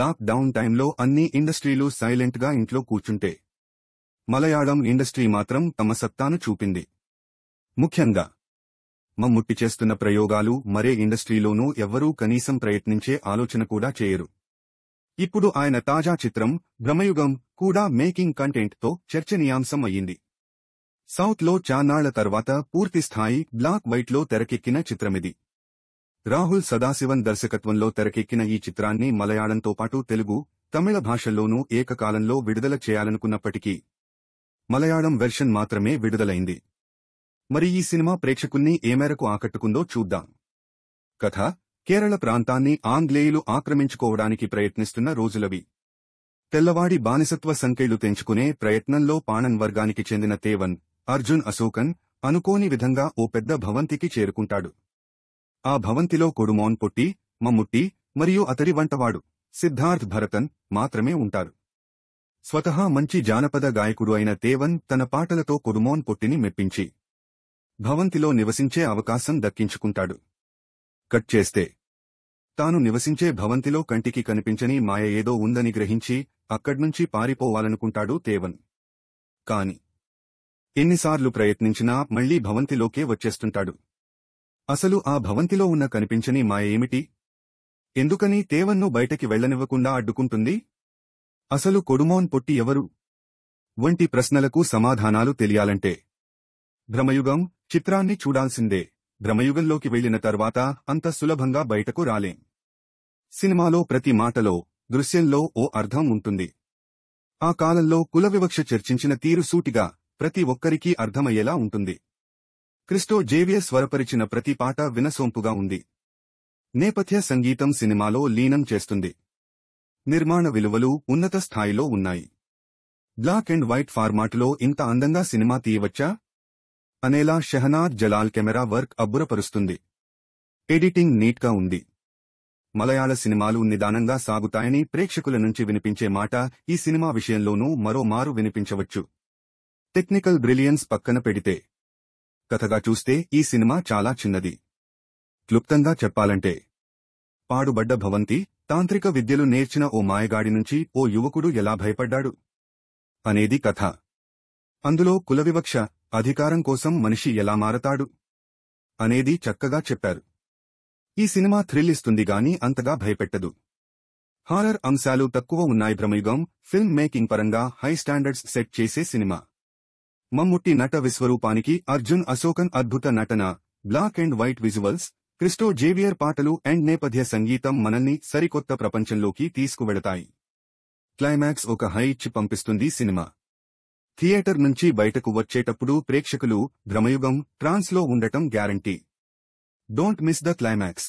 Lock down టైంలో అన్ని ఇండస్ట్రీలు సైలెంట్గా ఇంట్లో కూర్చుంటే మలయాళం ఇండస్ట్రీ మాత్రం తమ సత్తాను చూపింది. ముఖ్యంగా మమ్ముట్టి చేస్తున్న ప్రయోగాలు మరే ఇండస్ట్రీలోనూ ఎవ్వరూ కనీసం ప్రయత్నించే ఆలోచన కూడా చేయరు. ఇప్పుడు ఆయన తాజా చిత్రం భ్రమయుగం కూడా మేకింగ్ కంటెంట్తో చర్చనీయాంశం అయ్యింది. సౌత్లో చాన్నాళ్ల తర్వాత పూర్తిస్థాయి బ్లాక్ వైట్లో తెరకెక్కిన చిత్రమిది. రాహుల్ సదాశివన్ దర్శకత్వంలో తెరకెక్కిన ఈ చిత్రాన్ని మలయాళంతో పాటు తెలుగు, తమిళ భాషల్లోనూ ఏకకాలంలో విడుదల చేయాలనుకున్నప్పటికీ మలయాళం వెర్షన్ మాత్రమే విడుదలైంది. మరి ఈ సినిమా ప్రేక్షకుల్ని ఏ మేరకు ఆకట్టుకుందో చూద్దాం. కథ: కేరళ ప్రాంతాన్ని ఆంగ్లేయులు ఆక్రమించుకోవడానికి ప్రయత్నిస్తున్న రోజులవి. తెల్లవాడి బానిసత్వ సంకెళ్లు తెంచుకునే ప్రయత్నంలో పాణన్ వర్గానికి చెందిన తేవన్, అర్జున్ అశోకన్ అనుకోని విధంగా ఓ పెద్ద భవంతికి చేరుకుంటాడు. ఆ భవంతిలో కొడుమోన్ పొట్టి, మమ్ముట్టి మరియు అతడి వంటవాడు సిద్ధార్థ్ భరతన్ మాత్రమే ఉంటారు. స్వతహా మంచి జానపద గాయకుడు అయిన తేవన్ తన పాటలతో కొడుమోన్ పొట్టిని మెప్పించి భవంతిలో నివసించే అవకాశం దక్కించుకుంటాడు. కట్ చేస్తే తాను నివసించే భవంతిలో కంటికి కనిపించని మాయ ఏదో ఉందని గ్రహించి అక్కడ్నుంచి పారిపోవాలనుకుంటాడు తేవన్. కాని ఎన్నిసార్లు ప్రయత్నించినా మళ్లీ భవంతిలోకే వచ్చేస్తుంటాడు. అసలు ఆ భవంతిలో ఉన్న కనిపించని మాయ ఏమిటి? ఎందుకని తేవన్ను బయటకి వెళ్లనివ్వకుండా అడ్డుకుంటుంది? అసలు కొడుమోన్ పొట్టి ఎవరు? వంటి ప్రశ్నలకు సమాధానాలు తెలియాలంటే భ్రమయుగం చిత్రాన్ని చూడాల్సిందే. భ్రమయుగంలోకి వెళ్లిన తర్వాత అంత సులభంగా బయటకు రాలేం. సినిమాలో ప్రతి మాటలో, దృశ్యంలో ఓ అర్థం ఉంటుంది. ఆ కాలంలో కుల వివక్ష చర్చించిన తీరు సూటిగా ప్రతి ఒక్కరికీ అర్థమయ్యేలా ఉంటుంది. క్రిస్టో జేవియర్ స్వరపరిచిన ప్రతి పాట వినసొంపుగా ఉంది. నేపథ్య సంగీతం సినిమాలో లీనం చేస్తుంది. నిర్మాణ విలువలు ఉన్నత స్థాయిలో ఉన్నాయి. బ్లాక్ అండ్ వైట్ ఫార్మాటులో ఇంత అందంగా సినిమా తీయవచ్చా అనేలా షెహనాజ్ జలాల్ కెమెరా వర్క్ అబ్బురపరుస్తుంది. ఎడిటింగ్ నీట్గా ఉంది. మలయాళ సినిమాలు నిదానంగా సాగుతాయని ప్రేక్షకుల నుంచి వినిపించే మాట ఈ సినిమా విషయంలోనూ మరో మారు వినిపించవచ్చు. టెక్నికల్ బ్రిలియన్స్ పక్కన పెడితే కథగా చూస్తే ఈ సినిమా చాలా చిన్నది. క్లుప్తంగా చెప్పాలంటే పాడుబడ్డ భవంతి, తాంత్రిక విద్యలు నేర్చిన ఓ మాయగాడి నుంచి ఓ యువకుడు ఎలా భయపడ్డాడు అనేది కథ. అందులో కులవివక్ష, అధికారం కోసం మనిషి ఎలా మారతాడు అనేది చక్కగా చెప్పారు. ఈ సినిమా థ్రిల్ ఇస్తుంది గాని అంతగా భయపెట్టదు. హారర్ అంశాలు తక్కువ ఉన్నాయి. భ్రమయుగం ఫిల్మ్ మేకింగ్ పరంగా హై స్టాండర్డ్స్ సెట్ చేసే సినిమా. మమ్ముట్టి నట విశ్వరూపానికి అర్జున్ అశోకన్ అద్భుత నటన, black and white visuals, Christo Xavier పాటలు అండ్ నేపథ్య సంగీతం మనల్ని సరికొత్త ప్రపంచంలోకి తీసుకువెళతాయి. క్లైమాక్స్ ఒక హై ఇచ్చి పంపిస్తుంది సినిమా. థియేటర్ నుంచి బయటకు వచ్చేటప్పుడు ప్రేక్షకులు భ్రమయుగం ట్రాన్స్లో ఉండటం guarantee. Don't miss the climax.